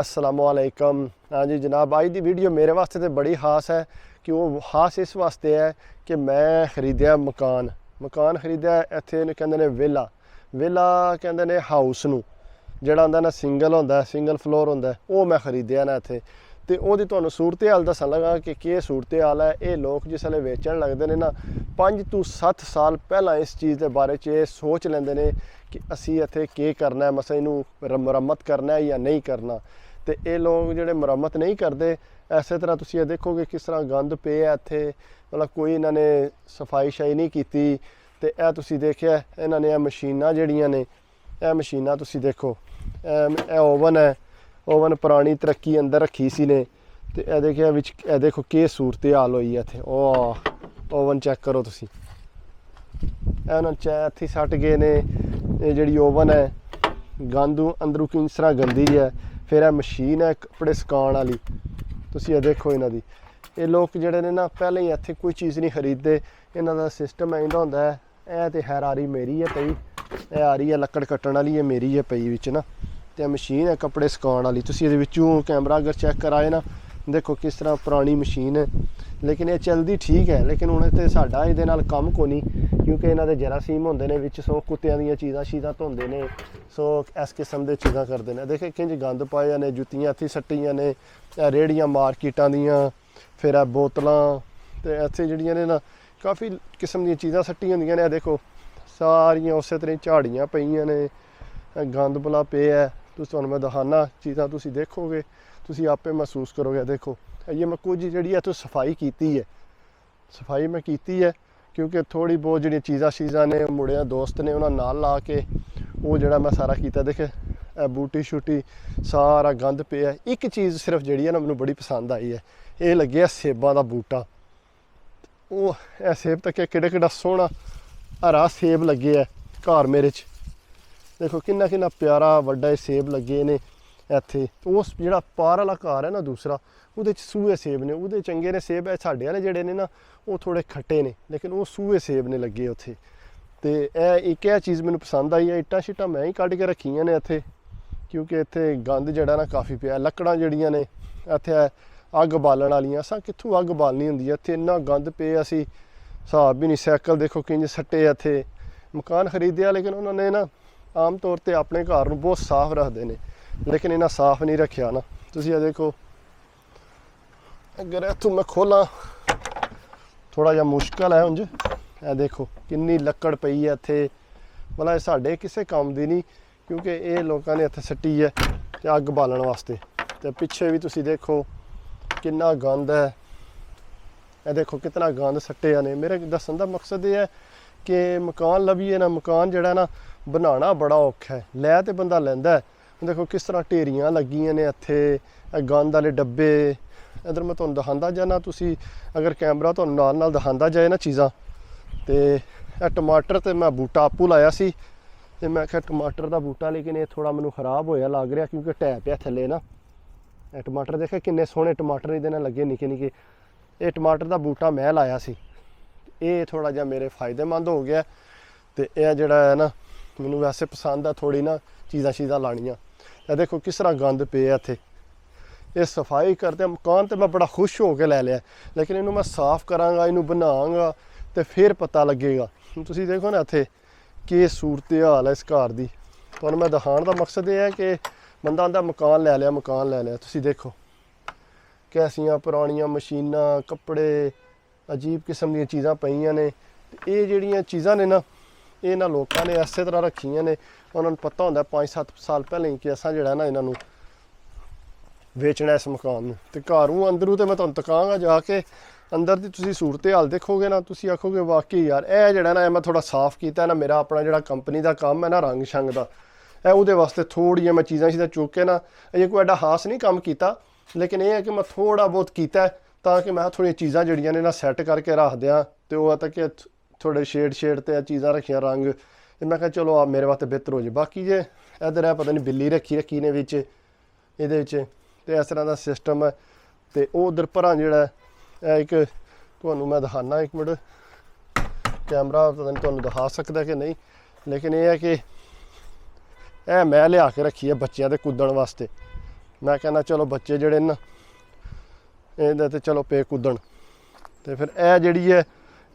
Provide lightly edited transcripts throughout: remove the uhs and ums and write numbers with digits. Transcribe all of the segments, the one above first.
अस्सलामुअलैकुम। हाँ जी जनाब, आज की वीडियो मेरे वास्ते तो बड़ी खास है कि वो खास इस वास्ते है कि मैं खरीदिया मकान खरीदिया इत्थे कहंदे ने विला कहंदे ने हाउस नूं जिहड़ा हुंदा ना सिंगल फ्लोर हुंदा वो मैं खरीदिया ना इत्थे। तो ओहदी तुहानूं सूरत हाल दस्सन लगा कि केह् सूरत हाल है। ये लोग जिसले वेचण लगदे ने ना 5 तो 7 साल पहला इस चीज़ के बारे च सोच लेंदे ने कि असी इत्थे केह् करना है, मसा इनू मुरम्मत करना है या नहीं करना। तो ये लोग जिहड़े मुरम्मत नहीं करते इस तरह तुसीं ये देखोगे किस तरह गंद पे है इत्थे, मतलब कोई इन्होंने सफाई शफाई नहीं की। तो यह तुसीं देखिया इन्होंने मशीनां जिहड़ियां ने यह मशीनां तुसीं देखो, ओवन है, ओवन पुरानी तरक्की अंदर रखी सी ने। तो यह देखिया विच देखो केह् सूरत हाल होई है इत्थे। ओवन चैक करो तुसीं, इत्थे सट गए ने। ये जिहड़ी ओवन है गंद अंदरों किस तरह गंदी है। फिर यह मशीन है कपड़े सुकाउण वाली, तुसीं ये देखो इन्हां दी। ये लोग जिहड़े ने ना पहले ही इत्थे कोई चीज़ नहीं खरीदते, इन्हां दा सिस्टम इदां हुंदा है। यह तो खैर आ रही मेरी है पई, यह आ रही है लक्कड़ कट्टण वाली है मेरी है पई विच ना। तो मशीन है कपड़े सुकाउण वाली, तुसीं इहदे विचों कैमरा अगर चैक कराए ना देखो किस तरह पुरानी मशीन है, लेकिन ये चलती ठीक है। लेकिन हुण इत्थे साडा इहदे नाल कम कोई नहीं, क्योंकि इन्हां दे जरासीम होंदे ने विच, सो कुत्तियां दीयां चीज़ां शीज़ां धोंदे ने, सो इस किस्म दी चीज़ां करदे ने। देखो किंज गंद पाए ने, जुत्तियां इत्थे सट्टियां ने, रेहड़ियां मार्केटां दियां, फिर बोतलां, ते इत्थे जिहड़ियां ने ना काफ़ी किस्म दी चीज़ां सट्टियां होंदियां ने। देखो सारियां उस तरह झाड़ियां पईयां ने, गंद भला पे है। तुहानूं मैं दिखाना चीज़ां, तुसीं देखोगे तुसीं आपे महसूस करोगे। देखो ये मैं कुछ जी इत्थों सफाई मैं कीती है, क्योंकि थोड़ी बहुत जी चीज़ां शीज़ां ने मुड़िया दोस्त ने उन्होंने नाल ला के वो जड़ा मैं सारा किया। देखे बूटी शूटी सारा गंद पे है। एक चीज़ सिर्फ जी है ना मैनूं बड़ी पसंद आई है, ये लगे सेबां का बूटा। वो सेब तक केड़ा सोहना हरा सेब लगे है घर मेरे च। देखो किन्ना किन्ना प्यारा वड्डा सेब लगे ने इत्थे। उस जिहड़ा पार वाला घर है ना दूसरा, उहदे च सूहे सेब ने, उहदे चंगे ने सेब है। साडे वाले जिहड़े ने ना वो थोड़े खट्टे ने, लेकिन वो सूहे सेब ने लगे उत्थे। तो एक चीज़ मैनूं पसंद आई है। इट्टां शिट्टां मैं ही कड्ढ के रखियां ने इत्थे, क्योंकि इत्थे गंद जिहड़ा ना काफ़ी पिया। लक्कड़ां जिहड़ियां ने इत्थे अग बालण वालियां, असां कित्थों अग बालनी हुंदी है इत्थे, इन्ना गंद पे असी हिसाब भी नहीं। सैकल देखो किंज सट्टे इत्थे। मकान खरीदिया लेकिन उन्होंने ना आम तौर पर अपने घर नूं बहुत साफ रखते हैं, लेकिन इन्हें साफ नहीं रखा ना। तुसीं देखो अगर इत्थों मैं खोला थोड़ा जा मुश्किल है उंज। यह देखो किन्नी लक्कड़ पई है इत्थे, मतलब साढ़े किसी काम की नहीं, क्योंकि ये लोगों ने इत्थे सट्टी है अग बालण वास्ते। तो पिछे भी तुसीं देखो किन्ना गंद है। यह देखो कितना गंद सट्टिया ने। मेरे दस्सण दा मकसद ये है कि मकान लभीए ना, मकान जिहड़ा ना बनाना बड़ा औखा है। लै तो बंदा लैंदा है। देखो किस तरह ढेरियां लगियां ने इत्थे, गंद वाले डब्बे। इधर मैं तुहानूं दिखांदा जाना, तुसीं अगर कैमरा तुहानूं नाल दिखांदा जाए ना चीज़ां। तो टमाटर तो मैं बूटा आपू लाया सी, ते मैं आख्या टमाटर का बूटा, लेकिन ये थोड़ा मैनूं खराब होया लग रहा, क्योंकि ढै पिया थल्ले ना। टमाटर देखे किन्ने सोहणे टमाटर इहदे नाल लगे निक्के निक्के। ये टमाटर का बूटा मैं लाया सी, ये थोड़ा जिहा मेरे फायदेमंद हो गया। तो यह जिहड़ा है ना मैनूं वैसे पसंद है थोड़ी ना चीज़ां शीज़ां लानियां। देखो किस तरह गंद पे है इत्थे। ये सफाई करते मकान तो मैं बड़ा खुश हो के लै लिया, लेकिन इनू मैं साफ करांगा, इनू बनांगा तो फिर पता लगेगा। तुसीं देखो ना इत्थे कि सूरत हाल है इस घर की। तुहानूं मैं दिखाने का मकसद ये है कि बंदा आंदा मकान लै लिया। तुसीं देखो कैसियां पुरानियां मशीनां, कपड़े, अजीब किस्म दी चीज़ां पईयां ने। ये जिहड़ियां चीज़ां ने ना ये ना लोगों ने इस तरह रखियां ने, उन्होंने पता होंदा 5-7 साल पहले कि असां जिहड़ा ना इन्हां नूं वेचना इस मकान में। तो घरों अंदरों तो मैं तुहानूं दिखांगा जाके, अंदर की तुसीं सूरत हाल देखोगे ना, तुसीं आखोगे वाकई यार यह जिहड़ा ना मैं थोड़ा साफ किया ना। मेरा अपना जिहड़ा कंपनी का काम है ना रंग शंग का, उहदे वास्ते थोड़ियां मैं चीज़ां शीज़ां चुक के ना, अजे कोई एडा खास नहीं काम किया, लेकिन यह है कि मैं थोड़ा बहुत किया ताकि मैं थोड़ियां चीज़ां जिहड़ियां ने ना सैट करके रख दियां। तो वह तक थोड़े शेड ते चीज़ां रखियां रंग, तो मैं कहा चलो आप मेरे वास्ते बेहतर हो जाए। बाकी जे इधर है पता नहीं बिल्ली रखी ने विच इहदे विच, ते इस तरह का सिस्टम है। तो उधर भरा जिहड़ा एक तुहानूं मैं दिखाना, एक मिनट कैमरा पता नहीं तुहानूं दिखा सकदा कि नहीं, लेकिन यह है कि मैं लिया के रखी है बच्चों के कूदण वास्ते। मैं कहना चलो बच्चे जेह्ड़े न ਇਹਦੇ ਤੇ ਚਲੋ ਪੇ ਕੁੱਦਣ। ਤੇ ਫਿਰ ਇਹ ਜਿਹੜੀ ਹੈ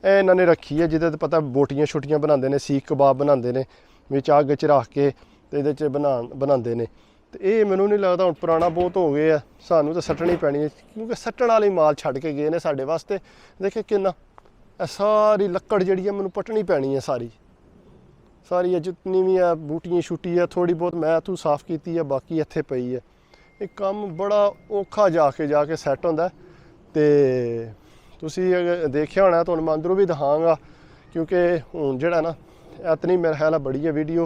ਇਹ ਇਹਨਾਂ ਨੇ ਰੱਖੀ ਹੈ ਜਿਹਦੇ ਤੇ ਪਤਾ ਬੋਟੀਆਂ ਛੁੱਟੀਆਂ ਬਣਾਉਂਦੇ ਨੇ, ਸੀਖ ਕਬਾਬ ਬਣਾਉਂਦੇ ਨੇ, ਵਿੱਚ ਅੱਗ 'ਚ ਰੱਖ ਕੇ ਤੇ ਇਹਦੇ 'ਚ ਬਣਾਉਂਦੇ ਨੇ। ਤੇ ਇਹ ਮੈਨੂੰ ਨਹੀਂ ਲੱਗਦਾ ਹੁਣ ਪੁਰਾਣਾ ਬਹੁਤ ਹੋ ਗਏ ਆ, ਸਾਨੂੰ ਤਾਂ ਸੱਟਣੀ ਪੈਣੀ ਹੈ ਕਿਉਂਕਿ ਸੱਟਣ ਵਾਲੀ ਮਾਲ ਛੱਡ ਕੇ ਗਏ ਨੇ ਸਾਡੇ ਵਾਸਤੇ। ਦੇਖੇ ਕਿੰਨਾ ਇਹ ਸਾਰੀ ਲੱਕੜ ਜਿਹੜੀ ਹੈ ਮੈਨੂੰ ਪੱਟਣੀ ਪੈਣੀ ਹੈ ਸਾਰੀ ਇਹ ਜਿੰਨੀ ਵੀ ਆ ਬੂਟੀਆਂ ਛੁੱਟੀ ਆ ਥੋੜ੍ਹੀ ਬਹੁਤ ਮੈਂ ਤੂੰ ਸਾਫ਼ ਕੀਤੀ ਹੈ, ਬਾਕੀ ਇੱਥੇ ਪਈ ਹੈ। ਇਹ ਕੰਮ ਬੜਾ ਔਖਾ ਜਾ ਕੇ ਸੈੱਟ ਹੁੰਦਾ। ਤੇ ਤੁਸੀਂ ਅਗਰ ਦੇਖਿਆ ਹੋਣਾ ਤੁਹਾਨੂੰ ਮੈਂ ਅੰਦਰੋਂ ਵੀ ਦਿਖਾਵਾਂਗਾ ਕਿਉਂਕਿ ਹੁਣ ਜਿਹੜਾ ਨਾ ਇਤਨੀ ਮੇਰਾ ਖਿਆਲ ਬੜੀ ਹੈ ਵੀਡੀਓ,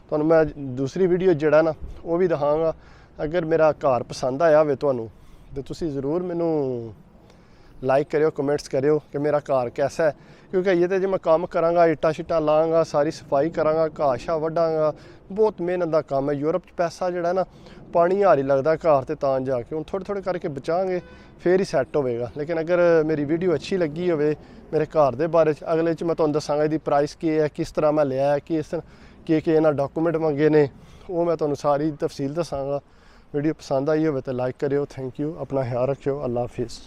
ਤੁਹਾਨੂੰ ਮੈਂ ਦੂਸਰੀ ਵੀਡੀਓ ਜਿਹੜਾ ਨਾ ਉਹ ਵੀ ਦਿਖਾਵਾਂਗਾ। ਅਗਰ ਮੇਰਾ ਘਰ ਪਸੰਦ ਆਇਆ ਹੋਵੇ ਤੁਹਾਨੂੰ ਤਾਂ ਤੁਸੀਂ ਜ਼ਰੂਰ ਮੈਨੂੰ ਲਾਈਕ ਕਰਿਓ, ਕਮੈਂਟਸ ਕਰਿਓ ਕਿ ਮੇਰਾ ਘਰ ਕੈਸਾ ਹੈ। ਕਿਉਂਕਿ ਇਹ ਤਾਂ ਜੇ ਮੈਂ ਕੰਮ ਕਰਾਂਗਾ, ਇੱਟਾਂ ਸ਼ਿੱਟਾਂ ਲਾਵਾਂਗਾ, ਸਾਰੀ ਸਫਾਈ ਕਰਾਂਗਾ, ਘਾਹ ਸ਼ਾਹ ਵੱਢਾਂਗਾ, ਬਹੁਤ ਮਿਹਨਤ ਦਾ ਕੰਮ ਹੈ। ਯੂਰਪ 'ਚ ਪੈਸਾ ਜਿਹੜਾ ਨਾ ਪਾਣੀ ਹਾਰ ਹੀ ਲੱਗਦਾ ਘਰ ਤੇ ਤਾਂ ਜਾ ਕੇ। ਹੁਣ ਥੋੜ੍ਹੇ ਕਰਕੇ ਬਚਾਵਾਂਗੇ ਫਿਰ ਹੀ ਸੈੱਟ ਹੋਵੇਗਾ। ਲੇਕਿਨ ਅਗਰ ਮੇਰੀ ਵੀਡੀਓ ਅੱਛੀ ਲੱਗੀ ਹੋਵੇ ਮੇਰੇ ਘਰ ਦੇ ਬਾਰੇ 'ਚ, ਅਗਲੇ 'ਚ ਮੈਂ ਤੁਹਾਨੂੰ ਦੱਸਾਂਗਾ ਇਹਦੀ ਪ੍ਰਾਈਸ ਕੀ ਹੈ, ਕਿਸ ਤਰ੍ਹਾਂ ਮੈਂ ਲਿਆ ਹੈ, ਕਿਸ ਕੀ ਇਹਨਾਂ ਡਾਕੂਮੈਂਟ ਮੰਗੇ ਨੇ, ਉਹ ਮੈਂ ਤੁਹਾਨੂੰ ਸਾਰੀ ਤਫਸੀਲ ਦੱਸਾਂਗਾ। ਵੀਡੀਓ ਪਸੰਦ ਆਈ ਹੋਵੇ ਤਾਂ ਲਾਈਕ ਕਰਿਓ। Thank you. ਆਪਣਾ ਖਿਆਲ ਰੱਖਿਓ। ਅੱਲਾ ਹਾਫਿਜ਼।